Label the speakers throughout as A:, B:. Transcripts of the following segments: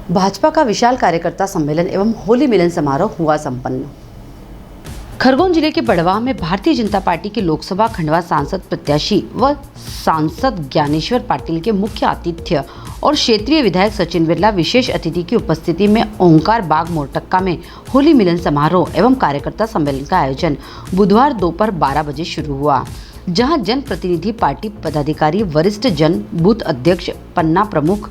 A: भाजपा का विशाल कार्यकर्ता सम्मेलन एवं होली मिलन समारोह हुआ संपन्न। खरगोन जिले के बड़वाह में भारतीय जनता पार्टी के लोकसभा खंडवा सांसद प्रत्याशी व सांसद ज्ञानेश्वर पाटिल के मुख्य आतिथ्य और क्षेत्रीय विधायक सचिन बिरला विशेष अतिथि की उपस्थिति में ओंकार बाग मोरटक्का में होली मिलन समारोह एवं कार्यकर्ता सम्मेलन का आयोजन बुधवार दोपहर 12 बजे शुरू हुआ, जहां जन प्रतिनिधि, पार्टी पदाधिकारी, वरिष्ठ जन, बूथ अध्यक्ष, पन्ना प्रमुख,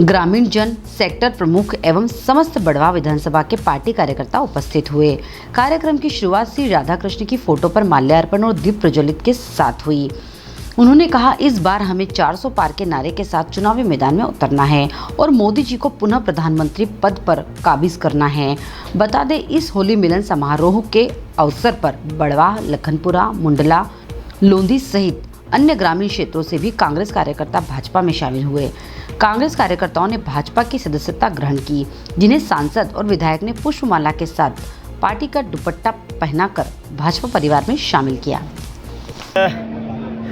A: ग्रामीण जन, सेक्टर प्रमुख एवं समस्त बड़वाह विधानसभा के पार्टी कार्यकर्ता उपस्थित हुए। कार्यक्रम की शुरुआत श्री राधाकृष्ण की फोटो पर माल्यार्पण और दीप प्रज्वलित के साथ हुई। उन्होंने कहा, इस बार हमें 400 पार के नारे के साथ चुनावी मैदान में उतरना है और मोदी जी को पुनः प्रधानमंत्री पद पर काबिज करना है। बता दें, इस होली मिलन समारोह के अवसर पर बड़वाह, लखनपुरा, मुंडला, लोंधी सहित अन्य ग्रामीण क्षेत्रों से भी कांग्रेस कार्यकर्ता भाजपा में शामिल हुए। कांग्रेस कार्यकर्ताओं ने भाजपा की सदस्यता ग्रहण की, जिन्हें सांसद और विधायक ने पुष्पमाला के साथ पार्टी का दुपट्टा पहनाकर भाजपा परिवार में शामिल किया।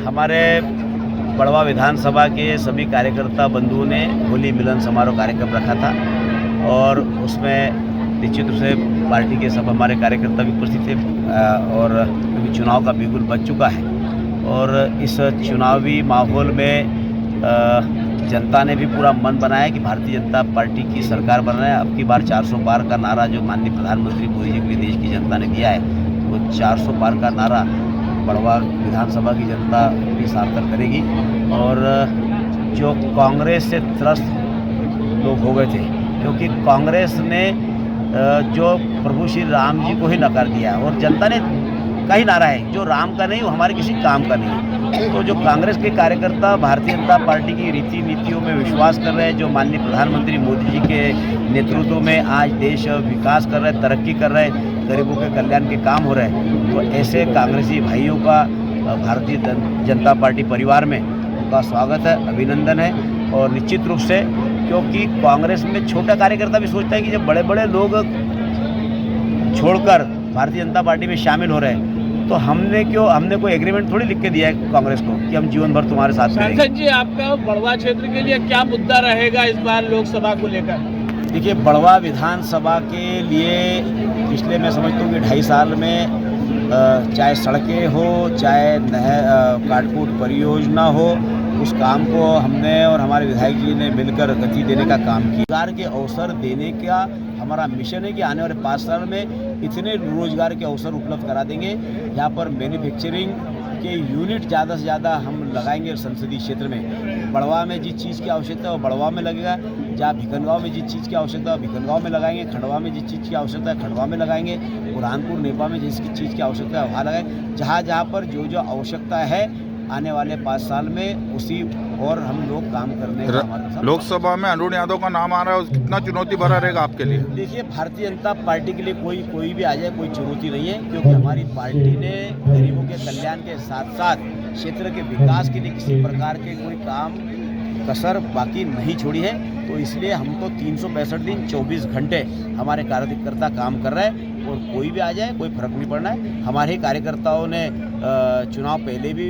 B: हमारे बड़वाह विधानसभा के सभी कार्यकर्ता बंधुओं ने होली मिलन समारोह कार्यक्रम रखा था और उसमें निश्चित रूप से पार्टी के सब हमारे कार्यकर्ता भी उपस्थित थे और क्योंकि चुनाव का बिल्कुल बच चुका है और इस चुनावी माहौल में जनता ने भी पूरा मन बनाया कि भारतीय जनता पार्टी की सरकार बन रहा है। अब की बार 400 पार का नारा जो माननीय प्रधानमंत्री मोदी जी के लिए देश की जनता ने दिया है, वो 400 पार का नारा बड़वाह विधानसभा की जनता भी सार्थक करेगी। और जो कांग्रेस से त्रस्त लोग हो गए थे, क्योंकि कांग्रेस ने जो प्रभु श्री राम जी को ही नकार दिया और जनता ने कई नारा है जो राम का नहीं, वो हमारे किसी काम का नहीं है। तो जो कांग्रेस के कार्यकर्ता भारतीय जनता पार्टी की रीति नीतियों में विश्वास कर रहे हैं, जो माननीय प्रधानमंत्री मोदी जी के नेतृत्व में आज देश विकास कर रहे हैं, तरक्की कर रहे हैं, गरीबों के कल्याण के काम हो रहे हैं, तो ऐसे कांग्रेसी भाइयों का भारतीय जनता पार्टी परिवार में उनका स्वागत है, अभिनंदन है। और निश्चित रूप से क्योंकि कांग्रेस में छोटा कार्यकर्ता भी सोचता है कि जब बड़े बड़े लोग छोड़कर भारतीय जनता पार्टी में शामिल हो रहे हैं, तो हमने कोई एग्रीमेंट थोड़ी लिख के दिया है कांग्रेस को कि हम जीवन भर तुम्हारे साथ रहेंगे।
C: सांसद जी, आपका बड़वाह क्षेत्र के लिए क्या मुद्दा रहेगा इस बार लोकसभा को लेकर?
B: देखिए, बड़वाह विधानसभा के लिए पिछले मैं समझता हूँ कि 2.5 साल में चाहे सड़कें हो, चाहे काटकूट परियोजना हो, उस काम को हमने और हमारे विधायक जी ने मिलकर गति देने का काम किया। रोजगार के अवसर देने का हमारा मिशन है कि आने वाले 5 साल में इतने रोजगार के अवसर उपलब्ध करा देंगे। यहाँ पर मैन्युफैक्चरिंग के यूनिट ज़्यादा से ज़्यादा हम लगाएंगे संसदीय क्षेत्र में। बड़वाह में जिस चीज़ की आवश्यकता है वो बड़वाह में लगेगा, जहाँ भिखनगांव में जिस चीज़ की आवश्यकता है भिखनगांव में लगाएंगे, खंडवा में जिस चीज़ की आवश्यकता है खंडवा में लगाएंगे, बुरहानपुर नेपा में जिस चीज़ की आवश्यकता है वहाँ लगाएंगे। जहाँ पर जो आवश्यकता है आने वाले 5 साल में उसी और हम लोग काम करने का हमारा।
D: लोकसभा में अरुण यादव का नाम आ रहा है, कितना चुनौती भरा रहेगा आपके लिए?
B: देखिए, भारतीय जनता पार्टी के लिए कोई भी आ जाए कोई चुनौती नहीं है, क्योंकि हमारी पार्टी ने गरीबों के कल्याण के साथ साथ क्षेत्र के विकास के लिए किसी प्रकार के कोई काम कसर बाकी नहीं छोड़ी है। तो इसलिए हमको 365 दिन 24 घंटे हमारे कार्यकर्ता काम कर रहे हैं और कोई भी आ जाए कोई फर्क नहीं पड़ना है। हमारे कार्यकर्ताओं ने चुनाव पहले भी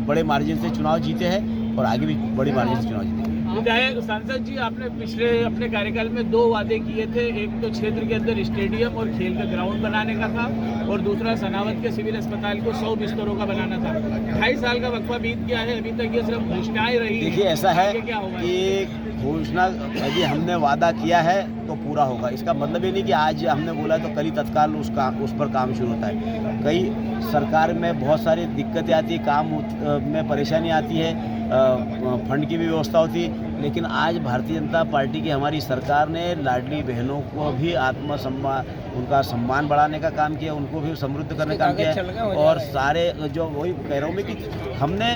B: बड़े मार्जिन से चुनाव जीते हैं और आगे भी बड़ी मार्जिन से चुनाव जीतेंगे।
C: विधायक सांसद जी, आपने पिछले अपने कार्यकाल में 2 वादे किए थे। एक तो क्षेत्र के अंदर स्टेडियम और खेल का ग्राउंड बनाने का था और दूसरा सनावत के सिविल अस्पताल को 100 बिस्तरों का बनाना था। 2.5 साल का वक्फा बीत गया है, अभी तक ये सिर्फ घोषणाएं रही।
B: देखिए, ऐसा है कि घोषणा यदि हमने वादा किया है तो पूरा होगा। इसका मतलब ये नहीं कि आज हमने बोला तो कल ही तत्काल उस पर काम शुरू होता है। कई सरकार में बहुत सारी दिक्कतें आती है, काम में परेशानी आती है, फंड की भी व्यवस्था होती है, लेकिन आज भारतीय जनता पार्टी की हमारी सरकार ने लाडली बहनों को भी आत्मसम्मान, उनका सम्मान बढ़ाने का काम किया, उनको भी समृद्ध करने का काम किया। और सारे जो वही कह रहा हूँ मैं कि हमने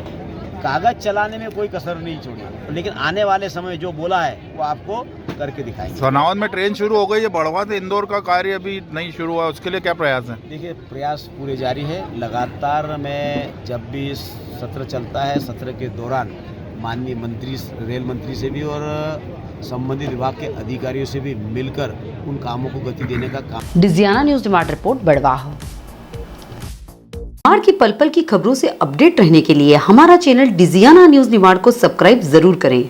B: कागज चलाने में कोई कसर नहीं छोड़ी, लेकिन आने वाले समय जो बोला है वो आपको करके दिखाएंगे।
D: सनावत में ट्रेन शुरू हो गई है, बड़वाह से इंदौर का कार्य अभी नहीं शुरू हुआ, उसके लिए क्या प्रयास है?
B: देखिए, प्रयास पूरे जारी है लगातार। मैं जब भी सत्र चलता है, सत्र के दौरान माननीय मंत्री, रेल मंत्री से भी और संबंधित विभाग के अधिकारियों से भी मिलकर उन कामों को गति देने का काम।
A: डिजियाना news demand report, Barwah. Nimar की पल पल की खबरों से अपडेट रहने के लिए हमारा चैनल डिजियाना न्यूज निमाड़ को सब्सक्राइब जरूर करें।